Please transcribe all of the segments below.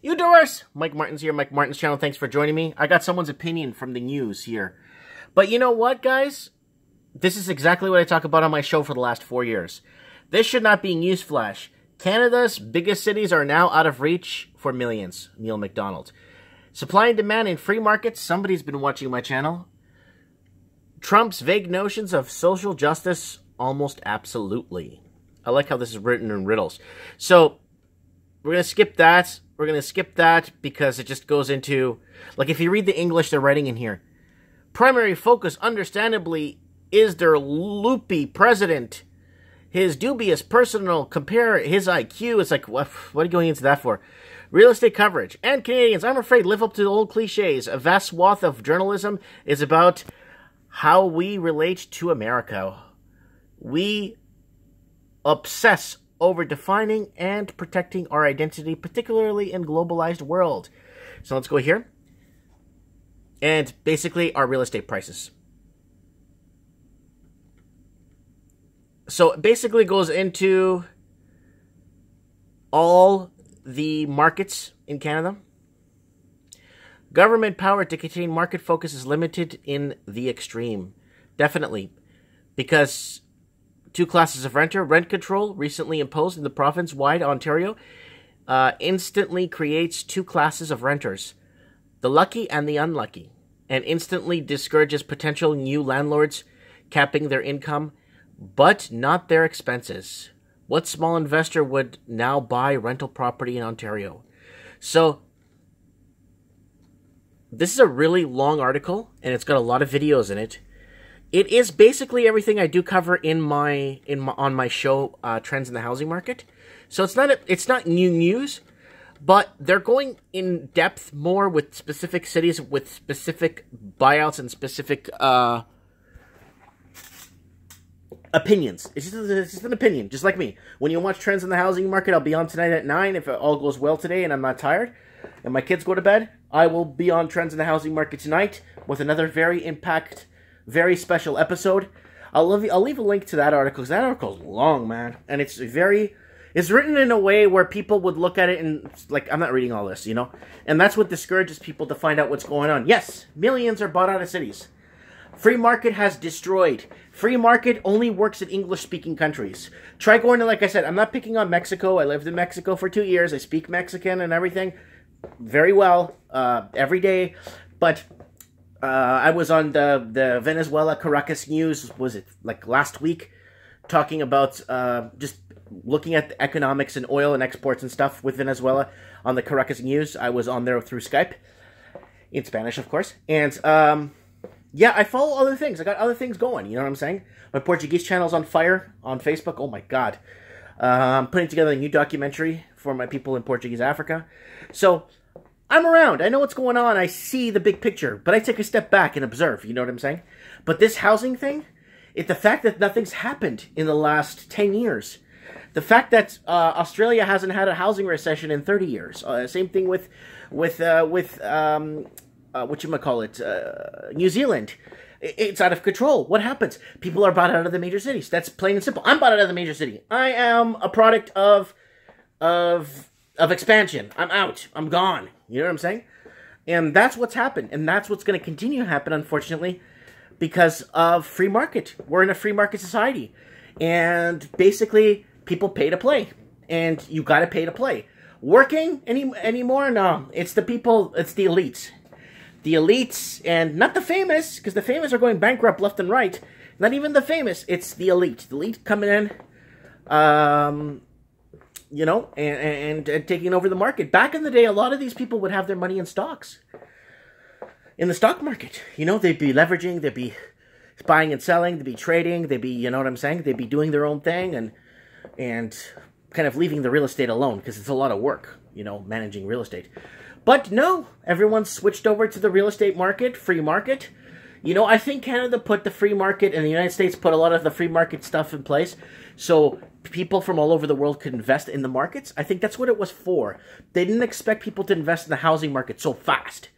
You doers! Mike Martin's here, Mike Martin's channel. Thanks for joining me. I got someone's opinion from the news here. But you know what, guys? This is exactly what I talk about on my show for the last 4 years. This should not be newsflash. Canada's biggest cities are now out of reach for millions. Neil Macdonald. Supply and demand in free markets. Somebody's been watching my channel. Trump's vague notions of social justice. Almost absolutely. I like how this is written in riddles. So, we're going to skip that. We're going to skip that because it just goes into... Like, if you read the English they're writing in here. Primary focus, understandably, is their loopy president. His dubious personal compare his IQ. It's like, what are you going into that for? Real estate coverage. And Canadians, I'm afraid, live up to the old cliches. A vast swath of journalism is about how we relate to America. We obsess over defining and protecting our identity, particularly in globalized world. So let's go here. And basically, our real estate prices. So it basically goes into all the markets in Canada. Government power to contain market focus is limited in the extreme. Definitely. Because two classes of renter, rent control, recently imposed in the province-wide Ontario, instantly creates two classes of renters. The lucky and the unlucky, and instantly discourages potential new landlords capping their income, but not their expenses. What small investor would now buy rental property in Ontario? So, this is a really long article, and it's got a lot of videos in it. It is basically everything I do cover on my show, Trends in the Housing Market. So it's not new news. But they're going in depth more with specific cities, with specific buyouts and specific opinions. It's just an opinion, just like me. When you watch Trends in the Housing Market, I'll be on tonight at 9 if it all goes well today and I'm not tired. And my kids go to bed, I will be on Trends in the Housing Market tonight with another very special episode. I'll leave a link to that article, because that article's long, man. And it's written in a way where people would look at it and, like, I'm not reading all this, you know? And that's what discourages people to find out what's going on. Yes, millions are bought out of cities. Free market has destroyed. Free market only works in English-speaking countries. Try going to, like I said, I'm not picking on Mexico. I lived in Mexico for 2 years. I speak Mexican and everything very well every day. But I was on the Venezuela Caracas News, was it like last week, talking about just looking at the economics and oil and exports and stuff with Venezuela on the Caracas News. I was on there through Skype, in Spanish, of course. And, yeah, I follow other things. I got other things going, you know what I'm saying? My Portuguese channel's on fire on Facebook. Oh, my God. I'm putting together a new documentary for my people in Portuguese Africa. So, I'm around. I know what's going on. I see the big picture. But I take a step back and observe, you know what I'm saying? But this housing thing, the fact that nothing's happened in the last 10 years... The fact that Australia hasn't had a housing recession in 30 years. Same thing with New Zealand. It's out of control. What happens? People are bought out of the major cities. That's plain and simple. I'm bought out of the major city. I am a product of expansion. I'm out. I'm gone. You know what I'm saying? And that's what's happened. And that's what's going to continue to happen, unfortunately, because of free market. We're in a free market society. And basically... people pay to play, and you gotta pay to play. Working anymore? No, it's the people, it's the elites. The elites, and not the famous, because the famous are going bankrupt left and right. Not even the famous, it's the elite. The elite coming in, you know, and taking over the market. Back in the day, a lot of these people would have their money in stocks. In the stock market. You know, they'd be leveraging, they'd be buying and selling, they'd be trading, they'd be, you know what I'm saying? They'd be doing their own thing, and kind of leaving the real estate alone, because it's a lot of work, you know, managing real estate. But no, everyone's switched over to the real estate market, free market. You know, I think Canada put the free market, and the United States put a lot of the free market stuff in place, so people from all over the world could invest in the markets. I think that's what it was for. They didn't expect people to invest in the housing market so fast,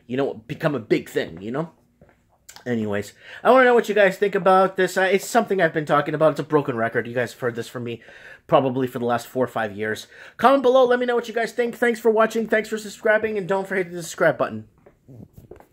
you know, become a big thing, you know? Anyways, I want to know what you guys think about this. It's something I've been talking about. It's a broken record. You guys have heard this from me probably for the last 4 or 5 years. Comment below. Let me know what you guys think. Thanks for watching. Thanks for subscribing. And don't forget to hit the subscribe button.